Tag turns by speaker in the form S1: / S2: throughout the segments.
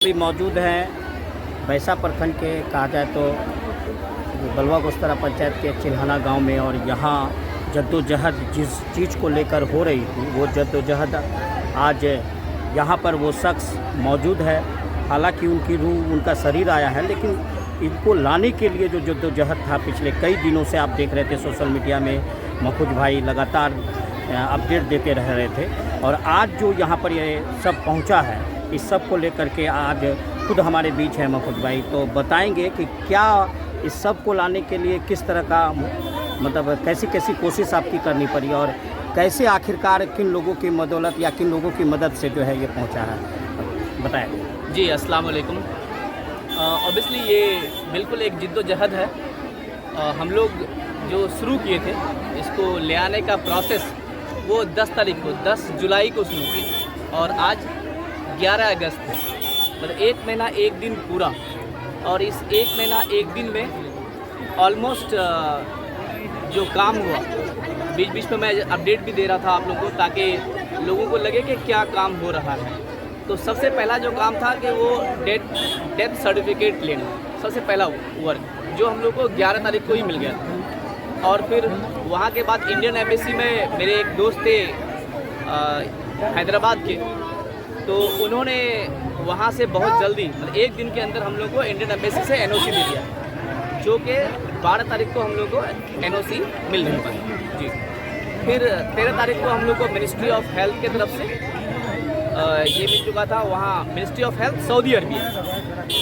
S1: भी मौजूद हैं बैसा प्रखंड के कहा जाए तो बलवा गोस्तरा पंचायत के चिल्हाना गांव में। और यहाँ जद्दोजहद जिस चीज़ को लेकर हो रही थी वो जद्दोजहद आज यहाँ पर वो शख्स मौजूद है। हालांकि उनकी रूह उनका शरीर आया है, लेकिन इनको लाने के लिए जो जद्दोजहद था पिछले कई दिनों से आप देख रहे थे सोशल मीडिया में, महफूज भाई लगातार अपडेट देते रह रहे थे। और आज जो यहाँ पर ये सब पहुँचा है, इस सब को लेकर के आज खुद हमारे बीच है महफूज भाई, तो बताएंगे कि क्या इस सब को लाने के लिए किस तरह का मतलब कैसी कैसी कोशिश आपकी करनी पड़ी और कैसे आखिरकार किन लोगों की मदौलत या किन लोगों की मदद से जो है ये पहुंचा है, बताएं।
S2: जी अस्सलाम वालेकुम। ऑब्वियसली ये बिल्कुल एक जिद्दोजहद है। हम लोग जो शुरू किए थे इसको ले आने का प्रोसेस वो 10 जुलाई को शुरू की और आज 11 अगस्त है, मतलब 1 महीना 1 दिन पूरा। और इस 1 महीना 1 दिन में ऑलमोस्ट जो काम हुआ, बीच बीच में मैं अपडेट भी दे रहा था आप लोगों को ताकि लोगों को लगे कि क्या काम हो रहा है। तो सबसे पहला जो काम था कि वो डेथ सर्टिफिकेट लेना, सबसे पहला वर्क जो हम लोग को 11 तारीख को ही मिल गया था। और फिर वहाँ के बाद इंडियन एम्बेसी में मेरे एक दोस्त थे हैदराबाद के, तो उन्होंने वहाँ से बहुत जल्दी मतलब 1 दिन के अंदर हम लोग को इंडियन एम्बेसी से एनओसी दे दिया, जो कि 12 तारीख को हम लोग को एनओसी मिल रही है जी। फिर 13 तारीख को हम लोग को मिनिस्ट्री ऑफ हेल्थ की तरफ से ये मिल चुका था। वहाँ ministry of health Saudi Arabia,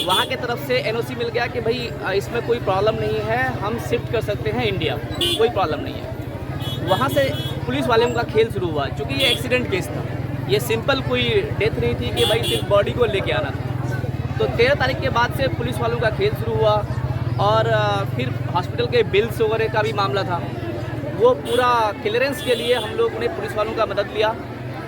S2: वहाँ के तरफ से एनओसी मिल गया कि भाई इसमें कोई प्रॉब्लम नहीं है, हम शिफ्ट कर सकते हैं इंडिया, कोई प्रॉब्लम नहीं है। वहाँ से पुलिस वालों का खेल शुरू हुआ, चूँकि ये एक्सीडेंट केस था, ये सिंपल कोई डेथ नहीं थी कि भाई सिर्फ बॉडी को लेके आना था। तो 13 तारीख के बाद से पुलिस वालों का खेल शुरू हुआ। और फिर हॉस्पिटल के बिल्स वगैरह का भी मामला था, वो पूरा क्लियरेंस के लिए हम लोग ने पुलिस वालों का मदद लिया।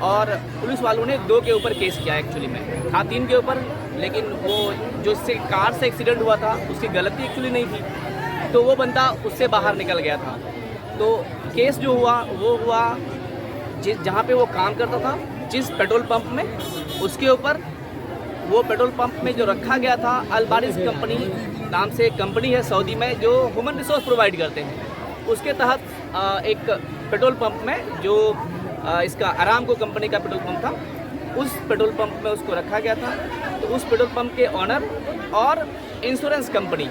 S2: और पुलिस वालों ने 2 के ऊपर केस किया, एक्चुअली में था 3 के ऊपर, लेकिन वो जो इससे कार से एक्सीडेंट हुआ था उसकी गलती एक्चुअली नहीं थी, तो वो बंदा उससे बाहर निकल गया था। तो केस जो हुआ वो हुआ जहाँ पे वो काम करता था, जिस पेट्रोल पंप में, उसके ऊपर वो पेट्रोल पंप में जो रखा गया था अल-बारिस कंपनी नाम से एक कंपनी है सऊदी में जो ह्यूमन रिसोर्स प्रोवाइड करते हैं, उसके तहत एक पेट्रोल पंप में जो इसका अरामको कंपनी का पेट्रोल पंप था, उस पेट्रोल पंप में उसको रखा गया था। तो उस पेट्रोल पंप के ऑनर और इंश्योरेंस कंपनी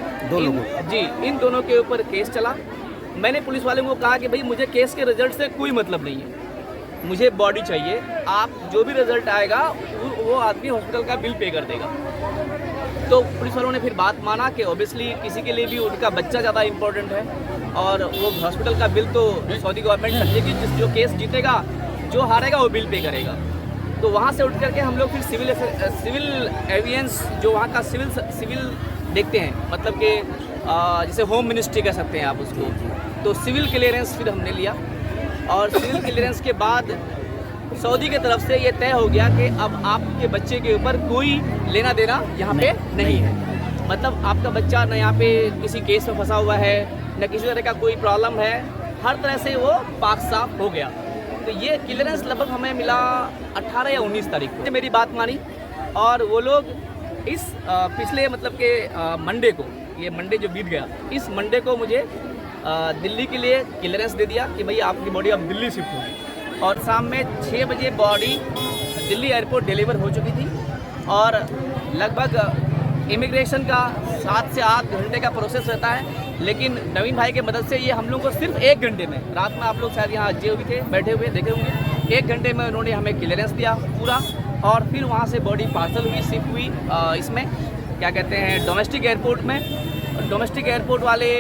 S2: इन दोनों के ऊपर केस चला। मैंने पुलिस वालों को कहा कि भाई मुझे केस के रिजल्ट से कोई मतलब नहीं है, मुझे बॉडी चाहिए, आप जो भी रिजल्ट आएगा वो आदमी हॉस्पिटल का बिल पे कर देगा। तो पुलिस वालों ने फिर बात माना कि ऑब्वियसली किसी के लिए भी उनका बच्चा ज़्यादा इम्पोर्टेंट है और वो हॉस्पिटल का बिल तो सऊदी गवर्नमेंट समझेगी, जो केस जीतेगा, जो हारेगा वो बिल पे करेगा। तो वहाँ से उठ करके हम लोग फिर सिविल एवियंस जो वहाँ का सिविल देखते हैं, मतलब कि जैसे होम मिनिस्ट्री कह सकते हैं आप उसको, तो सिविल क्लियरेंस फिर हमने लिया। और सिविल क्लियरेंस के बाद सऊदी की तरफ से ये तय हो गया कि अब आपके बच्चे के ऊपर कोई लेना देना यहाँ पे नहीं है, मतलब आपका बच्चा न यहाँ पे किसी केस में फंसा हुआ है, न किसी तरह का कोई प्रॉब्लम है, हर तरह से वो पाक साफ हो गया। तो ये क्लियरेंस लगभग हमें मिला 18 या 19 तारीख को। मेरी बात मानी और वो लोग इस पिछले मतलब के मंडे को, ये मंडे जो बीत गया, इस मंडे को मुझे दिल्ली के लिए क्लियरेंस दे दिया कि भाई आपकी बॉडी अब दिल्ली शिफ्ट होगी। और शाम में 6 बजे बॉडी दिल्ली एयरपोर्ट डिलीवर हो चुकी थी। और लगभग इमिग्रेशन का 7 से 8 घंटे का प्रोसेस रहता है, लेकिन नवीन भाई की मदद से ये हम लोग को सिर्फ 1 घंटे में, रात में आप लोग शायद यहाँ जे भी थे, बैठे हुए देखे होंगे, 1 घंटे में उन्होंने हमें क्लियरेंस दिया पूरा। और फिर वहाँ से बॉडी पार्सल हुई, शिफ्ट हुई इसमें क्या कहते हैं डोमेस्टिक एयरपोर्ट में। डोमेस्टिक एयरपोर्ट वाले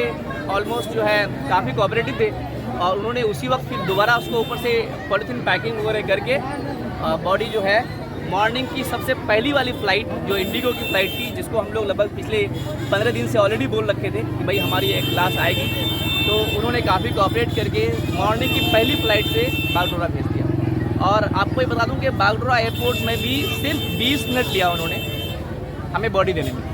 S2: ऑलमोस्ट जो है काफ़ी कोऑपरेटिव थे और उन्होंने उसी वक्त फिर दोबारा उसको ऊपर से पॉलीथीन पैकिंग वगैरह करके बॉडी जो है मॉर्निंग की सबसे पहली वाली फ़्लाइट जो इंडिगो की फ़्लाइट थी, जिसको हम लोग लगभग पिछले 15 दिन से ऑलरेडी बोल रखे थे कि भाई हमारी एक क्लास आएगी, तो उन्होंने काफ़ी कोऑपरेट करके मॉर्निंग की पहली फ़्लाइट से बागडोरा भेज दिया। और आपको ये बता दूं कि बागडोरा एयरपोर्ट में भी सिर्फ 20 मिनट लिया उन्होंने हमें बॉडी देने में।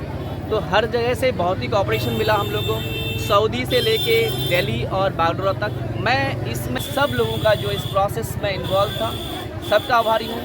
S2: तो हर जगह से बहुत ही कोऑपरेशन मिला हम लोग को, सऊदी से लेके दिल्ली और बागडोरा तक। मैं इसमें सब लोगों का जो इस प्रोसेस में इन्वॉल्व था, सबका आभारी हूँ।